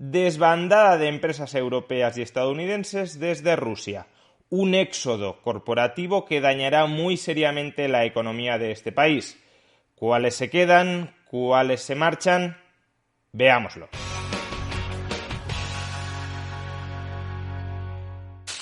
desbandada de empresas europeas y estadounidenses desde Rusia, un éxodo corporativo que dañará muy seriamente la economía de este país. ¿Cuáles se quedan? ¿Cuáles se marchan? Veámoslo.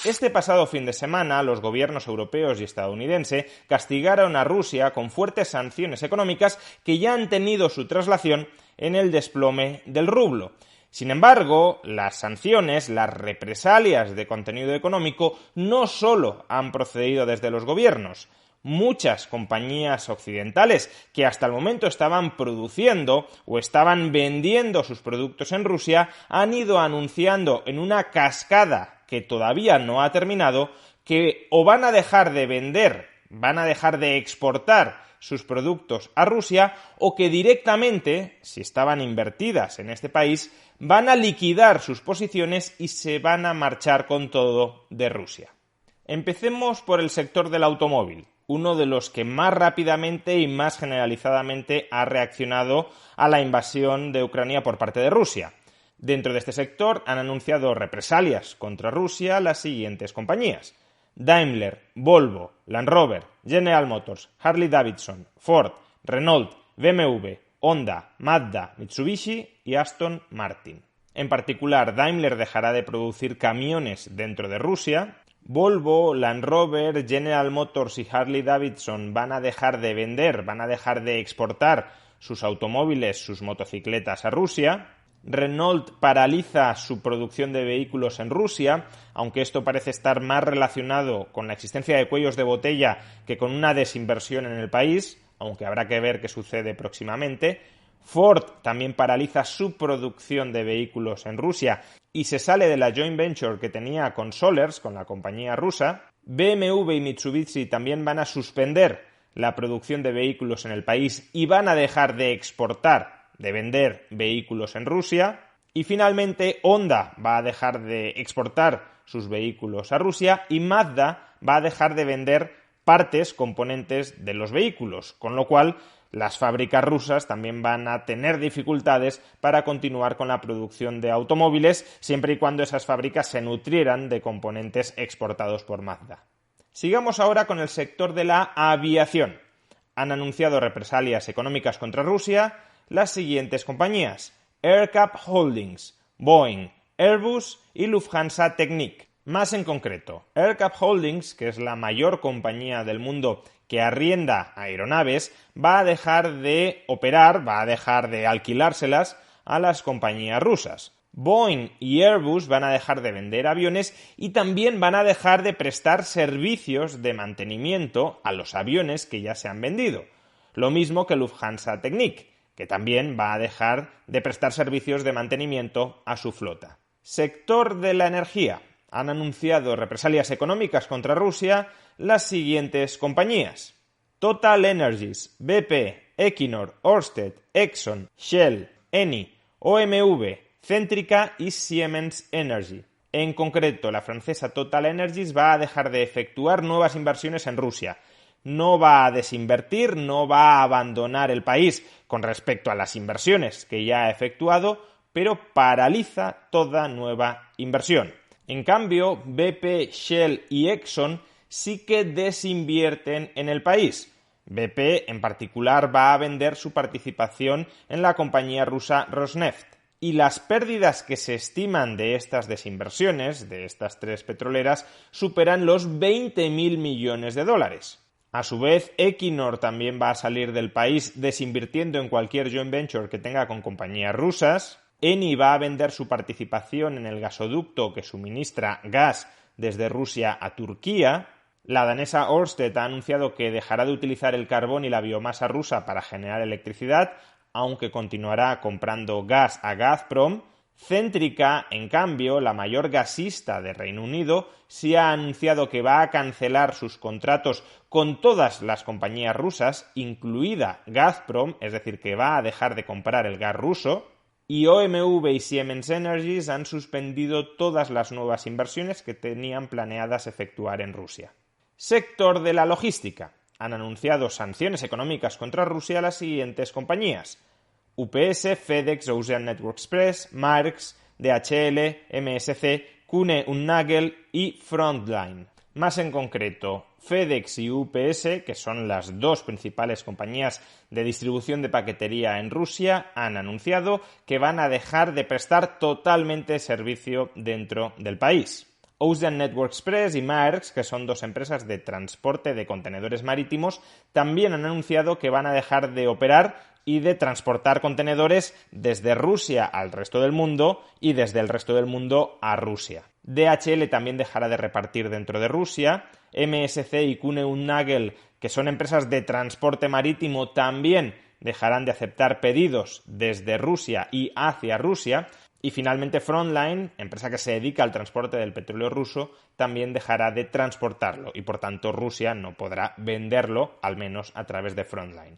Este pasado fin de semana, los gobiernos europeos y estadounidense castigaron a Rusia con fuertes sanciones económicas que ya han tenido su traslación en el desplome del rublo. Sin embargo, las sanciones, las represalias de contenido económico no solo han procedido desde los gobiernos. Muchas compañías occidentales que hasta el momento estaban produciendo o estaban vendiendo sus productos en Rusia han ido anunciando en una cascada que todavía no ha terminado, que o van a dejar de vender, van a dejar de exportar sus productos a Rusia, o que directamente, si estaban invertidas en este país, van a liquidar sus posiciones y se van a marchar con todo de Rusia. Empecemos por el sector del automóvil, uno de los que más rápidamente y más generalizadamente ha reaccionado a la invasión de Ucrania por parte de Rusia. Dentro de este sector han anunciado represalias contra Rusia las siguientes compañías: Daimler, Volvo, Land Rover, General Motors, Harley Davidson, Ford, Renault, BMW, Honda, Mazda, Mitsubishi y Aston Martin. En particular, Daimler dejará de producir camiones dentro de Rusia. Volvo, Land Rover, General Motors y Harley Davidson van a dejar de vender, van a dejar de exportar sus automóviles, sus motocicletas a Rusia. Renault paraliza su producción de vehículos en Rusia, aunque esto parece estar más relacionado con la existencia de cuellos de botella que con una desinversión en el país, aunque habrá que ver qué sucede próximamente. Ford también paraliza su producción de vehículos en Rusia y se sale de la joint venture que tenía con Solers, con la compañía rusa. BMW y Mitsubishi también van a suspender la producción de vehículos en el país y van a dejar de exportar, de vender vehículos en Rusia. Y finalmente Honda va a dejar de exportar sus vehículos a Rusia y Mazda va a dejar de vender partes, componentes de los vehículos, con lo cual las fábricas rusas también van a tener dificultades para continuar con la producción de automóviles, siempre y cuando esas fábricas se nutrieran de componentes exportados por Mazda. Sigamos ahora con el sector de la aviación. Han anunciado represalias económicas contra Rusia las siguientes compañías: AerCap Holdings, Boeing, Airbus y Lufthansa Technik. Más en concreto, AerCap Holdings, que es la mayor compañía del mundo que arrienda aeronaves, va a dejar de operar, va a dejar de alquilárselas a las compañías rusas. Boeing y Airbus van a dejar de vender aviones y también van a dejar de prestar servicios de mantenimiento a los aviones que ya se han vendido. Lo mismo que Lufthansa Technik, que también va a dejar de prestar servicios de mantenimiento a su flota. Sector de la energía. Han anunciado represalias económicas contra Rusia las siguientes compañías: Total Energies, BP, Equinor, Ørsted, Exxon, Shell, Eni, OMV, Centrica y Siemens Energy. En concreto, la francesa Total Energies va a dejar de efectuar nuevas inversiones en Rusia. No va a desinvertir, no va a abandonar el país con respecto a las inversiones que ya ha efectuado, pero paraliza toda nueva inversión. En cambio, BP, Shell y Exxon sí que desinvierten en el país. BP, en particular, va a vender su participación en la compañía rusa Rosneft. Y las pérdidas que se estiman de estas desinversiones, de estas tres petroleras, superan los 20.000 millones de dólares. A su vez, Equinor también va a salir del país desinvirtiendo en cualquier joint venture que tenga con compañías rusas. Eni va a vender su participación en el gasoducto que suministra gas desde Rusia a Turquía. La danesa Ørsted ha anunciado que dejará de utilizar el carbón y la biomasa rusa para generar electricidad, aunque continuará comprando gas a Gazprom. Centrica, en cambio, la mayor gasista de Reino Unido, sí ha anunciado que va a cancelar sus contratos con todas las compañías rusas, incluida Gazprom, es decir, que va a dejar de comprar el gas ruso. Y OMV y Siemens Energy han suspendido todas las nuevas inversiones que tenían planeadas efectuar en Rusia. Sector de la logística. Han anunciado sanciones económicas contra Rusia las siguientes compañías: UPS, FedEx, Ocean Network Express, Maersk, DHL, MSC, Kuehne + Nagel y Frontline. Más en concreto, FedEx y UPS, que son las dos principales compañías de distribución de paquetería en Rusia, han anunciado que van a dejar de prestar totalmente servicio dentro del país. Ocean Network Express y Maersk, que son dos empresas de transporte de contenedores marítimos, también han anunciado que van a dejar de operar y de transportar contenedores desde Rusia al resto del mundo y desde el resto del mundo a Rusia. DHL también dejará de repartir dentro de Rusia. MSC y Kuehne + Nagel, que son empresas de transporte marítimo, también dejarán de aceptar pedidos desde Rusia y hacia Rusia. Y finalmente Frontline, empresa que se dedica al transporte del petróleo ruso, también dejará de transportarlo y por tanto Rusia no podrá venderlo, al menos a través de Frontline.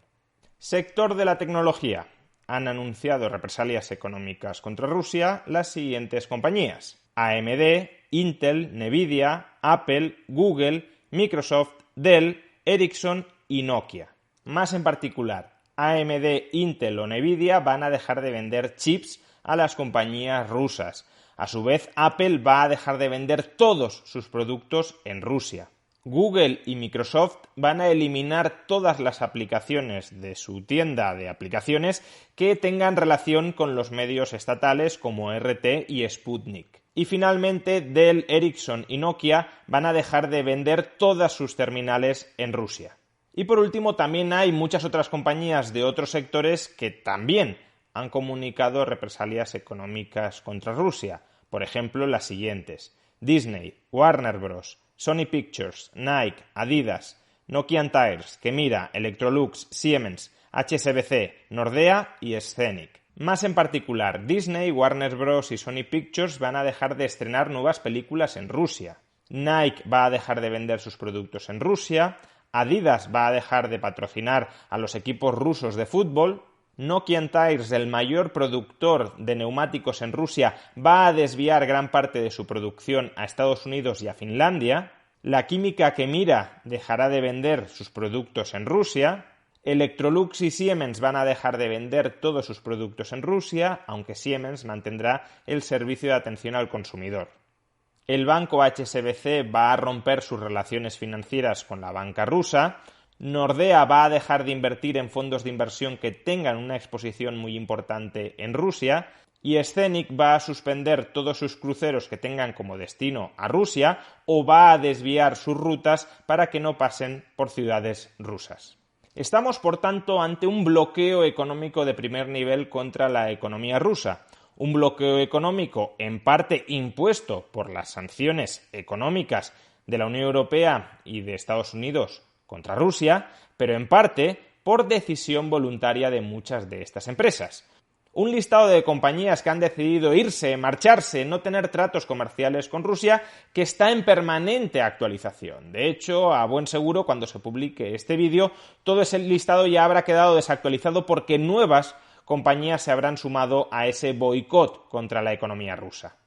Sector de la tecnología. Han anunciado represalias económicas contra Rusia las siguientes compañías: AMD, Intel, Nvidia, Apple, Google, Microsoft, Dell, Ericsson y Nokia. Más en particular, AMD, Intel o Nvidia van a dejar de vender chips a las compañías rusas. A su vez, Apple va a dejar de vender todos sus productos en Rusia. Google y Microsoft van a eliminar todas las aplicaciones de su tienda de aplicaciones que tengan relación con los medios estatales como RT y Sputnik. Y finalmente, Dell, Ericsson y Nokia van a dejar de vender todas sus terminales en Rusia. Y por último, también hay muchas otras compañías de otros sectores que también han comunicado represalias económicas contra Rusia. Por ejemplo, las siguientes: Disney, Warner Bros., Sony Pictures, Nike, Adidas, Nokian Tyres, Kemira, Electrolux, Siemens, HSBC, Nordea y Scenic. Más en particular, Disney, Warner Bros. Y Sony Pictures van a dejar de estrenar nuevas películas en Rusia. Nike va a dejar de vender sus productos en Rusia. Adidas va a dejar de patrocinar a los equipos rusos de fútbol. Nokian Tyres, el mayor productor de neumáticos en Rusia, va a desviar gran parte de su producción a Estados Unidos y a Finlandia. La química Kemira dejará de vender sus productos en Rusia. Electrolux y Siemens van a dejar de vender todos sus productos en Rusia, aunque Siemens mantendrá el servicio de atención al consumidor. El banco HSBC va a romper sus relaciones financieras con la banca rusa. Nordea va a dejar de invertir en fondos de inversión que tengan una exposición muy importante en Rusia y Scenic va a suspender todos sus cruceros que tengan como destino a Rusia o va a desviar sus rutas para que no pasen por ciudades rusas. Estamos, por tanto, ante un bloqueo económico de primer nivel contra la economía rusa. Un bloqueo económico en parte impuesto por las sanciones económicas de la Unión Europea y de Estados Unidos contra Rusia, pero en parte por decisión voluntaria de muchas de estas empresas. Un listado de compañías que han decidido irse, marcharse, no tener tratos comerciales con Rusia, que está en permanente actualización. De hecho, a buen seguro, cuando se publique este vídeo, todo ese listado ya habrá quedado desactualizado porque nuevas compañías se habrán sumado a ese boicot contra la economía rusa.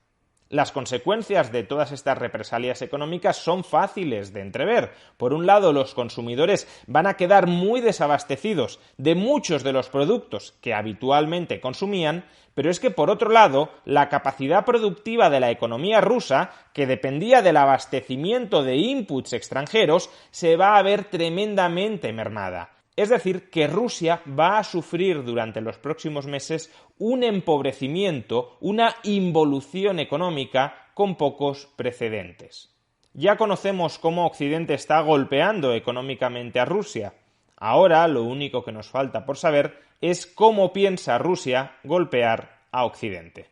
Las consecuencias de todas estas represalias económicas son fáciles de entrever. Por un lado, los consumidores van a quedar muy desabastecidos de muchos de los productos que habitualmente consumían, pero es que por otro lado, la capacidad productiva de la economía rusa, que dependía del abastecimiento de inputs extranjeros, se va a ver tremendamente mermada. Es decir, que Rusia va a sufrir durante los próximos meses un empobrecimiento, una involución económica con pocos precedentes. Ya conocemos cómo Occidente está golpeando económicamente a Rusia. Ahora lo único que nos falta por saber es cómo piensa Rusia golpear a Occidente.